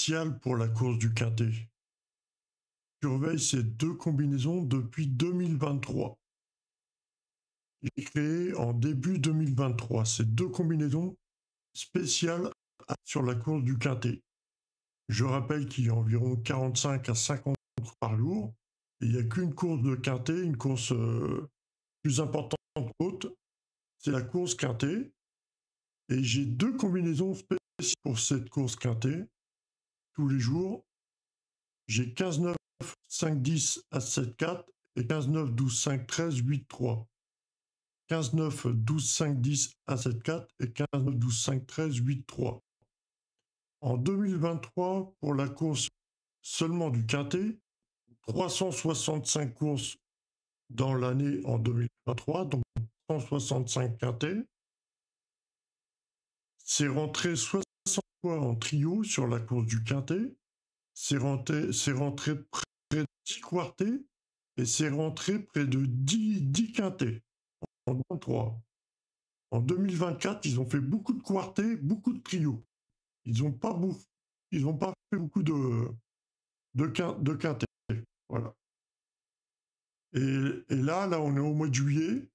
spécial pour la course du quintet. Surveille ces deux combinaisons depuis 2023. Il est créé en début 2023. Ces deux combinaisons spéciales sur la course du quintet. Je rappelle qu'il y a environ 45 à 50 courses par jour. Et il n'y a qu'une course de quintet, une course plus importante haute, c'est la course quintet. Et j'ai deux combinaisons spéciales pour cette course quintet. Tous les jours, j'ai 15-9, 5-10, As-7-4 et 15-9, 12-5, 13, 8-3. 15-9, 12-5, 10, As-7-4 et 15-9, 12-5, 13, 8-3. En 2023, pour la course seulement du quintet, 365 courses dans l'année en 2023, donc 165 quintets. C'est rentré 60 fois en trio sur la course du quintet. C'est rentré près de 10 quartés et c'est rentré près de 10 quintets en 2023. En 2024, ils ont fait beaucoup de quartés, beaucoup de trios. Ils n'ont pas fait beaucoup de quintets. Voilà. Et là, on est au mois de juillet.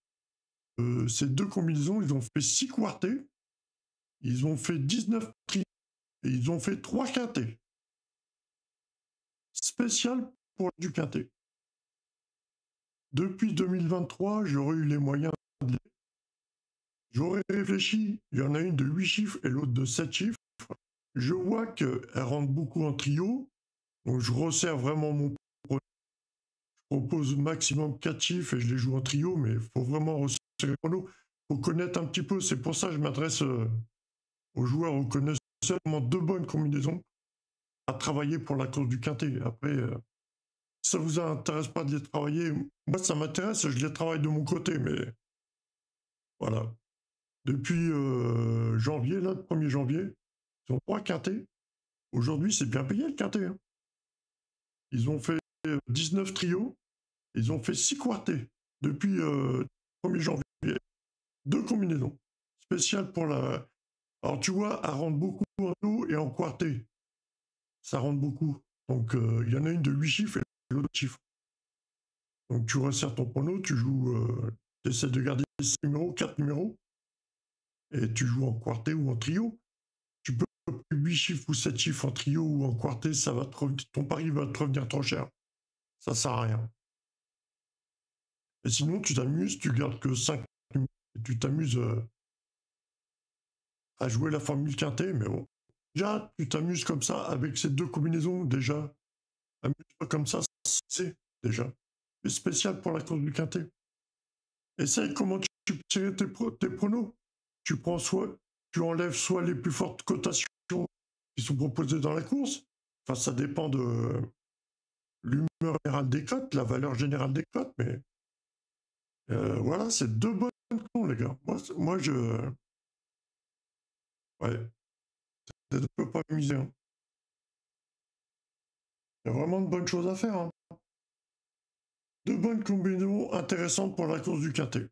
Ces deux combinaisons, ils ont fait 6 quartés, ils ont fait 19 trios et ils ont fait 3 quintets. Spécial pour du quintet. Depuis 2023, j'aurais eu les moyens de... J'aurais réfléchi, il y en a une de 8 chiffres et l'autre de 7 chiffres. Je vois qu'elle rentre beaucoup en trio, donc je resserre vraiment mon prono. Je propose maximum 4 chiffres et je les joue en trio, mais il faut vraiment resserrer le prono. Il faut connaître un petit peu, c'est pour ça que je m'adresse aux joueurs qui connaissent seulement deux bonnes combinaisons à travailler pour la course du quintet. Après, ça vous intéresse pas de les travailler, moi ça m'intéresse, je les travaille de mon côté, mais voilà. Depuis janvier, là, le 1er janvier, ils ont 3 quintets. Aujourd'hui, c'est bien payé le quintet. Hein. Ils ont fait 19 trios, ils ont fait 6 quartés depuis le 1er janvier. Deux combinaisons spéciales pour la... Alors tu vois, elle rentre beaucoup en trio et en quarté. Ça rentre beaucoup. Donc il y en a une de 8 chiffres et l'autre chiffre. Donc tu resserres ton prono, tu joues, tu essaies de garder 6 numéros, 4 numéros, et tu joues en quartet ou en trio. Tu peux 8 chiffres ou 7 chiffres en trio ou en quartet, ton pari va te revenir trop cher. Ça sert à rien. Et sinon, tu t'amuses, tu gardes que 5 numéros, et tu t'amuses à jouer la formule quintet, mais bon. Déjà, tu t'amuses comme ça avec ces deux combinaisons, déjà. Amuse-toi comme ça, c'est déjà. C'est spécial pour la course du quintet. Essaye comment tu peux tirer tes pronos. Tu prends tu enlèves soit les plus fortes cotations qui sont proposées dans la course. Enfin, ça dépend de l'humeur générale des cotes, la valeur générale des cotes, mais voilà, c'est deux bonnes cons, les gars. Moi je... Ouais, je ne peux pas miser. Hein. Il y a vraiment de bonnes choses à faire. Hein. Deux bonnes combinaisons intéressantes pour la course du quintet.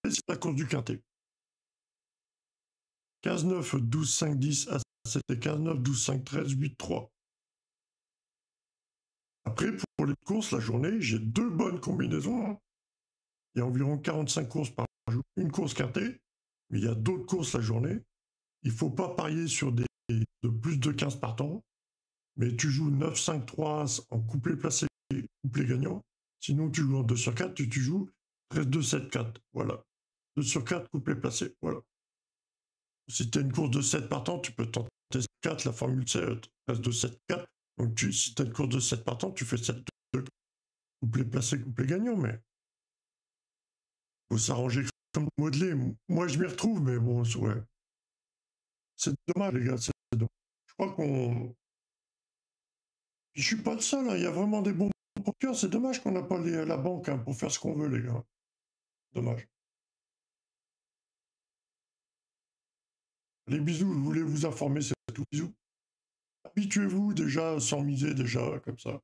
C'est la course du quintet. 15-9, 12-5, 10, A7 et 15-9, 12-5, 13, 8-3. Après, pour les courses, la journée, j'ai deux bonnes combinaisons. Hein. Il y a environ 45 courses par jour. Une course quintet, mais il y a d'autres courses la journée. Il ne faut pas parier sur de plus de 15 partants, mais tu joues 9, 5, 3 en couplet placé, couplet gagnant. Sinon, tu joues en 2 sur 4, tu joues 13, 2, 7, 4. Voilà. 2 sur 4, couplet placé. Voilà. Si tu as une course de 7 partants, tu peux tenter 4, la formule 7, 13, 2, 7, 4. Donc, si tu as une course de 7 partants, tu fais 7, 2, couplet placé, couplet gagnant, mais faut s'arranger comme modelé. Moi, je m'y retrouve, mais bon, ouais. C'est dommage, les gars, c'est dommage. Je crois qu'on... Je suis pas le seul, hein. Il y a vraiment des bons pokers. C'est dommage qu'on n'a pas la banque hein, pour faire ce qu'on veut, les gars. Dommage. Les bisous, je voulais vous informer, c'est tout. Bisous. Habituez-vous déjà sans miser, déjà, comme ça.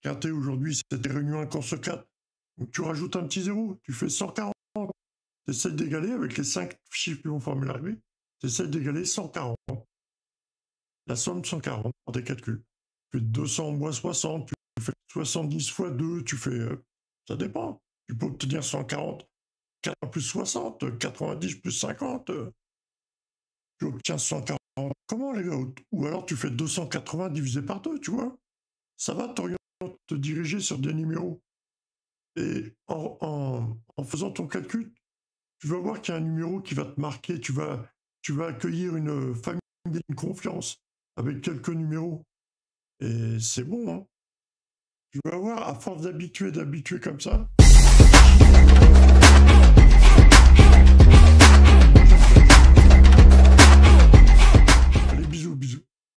Quintet aujourd'hui, c'était réunion 1 course 4. Donc tu rajoutes un petit zéro, tu fais 140. Tu essaies d'égaler avec les 5 chiffres qui vont former l'arrivée. Tu essaies d'égaler 140. la somme 140 pour tes calculs. Tu fais 200 moins 60, tu fais 70 fois 2, tu fais... ça dépend. Tu peux obtenir 140, 80 plus 60, 90 plus 50, tu obtiens 140. Comment les gars? Ou alors tu fais 280 divisé par 2, tu vois? Ça va te diriger sur des numéros. Et en faisant ton calcul, tu vas voir qu'il y a un numéro qui va te marquer, tu vas accueillir une famille d'une confiance avec quelques numéros. Et c'est bon, hein. Tu vas voir, à force d'habituer comme ça,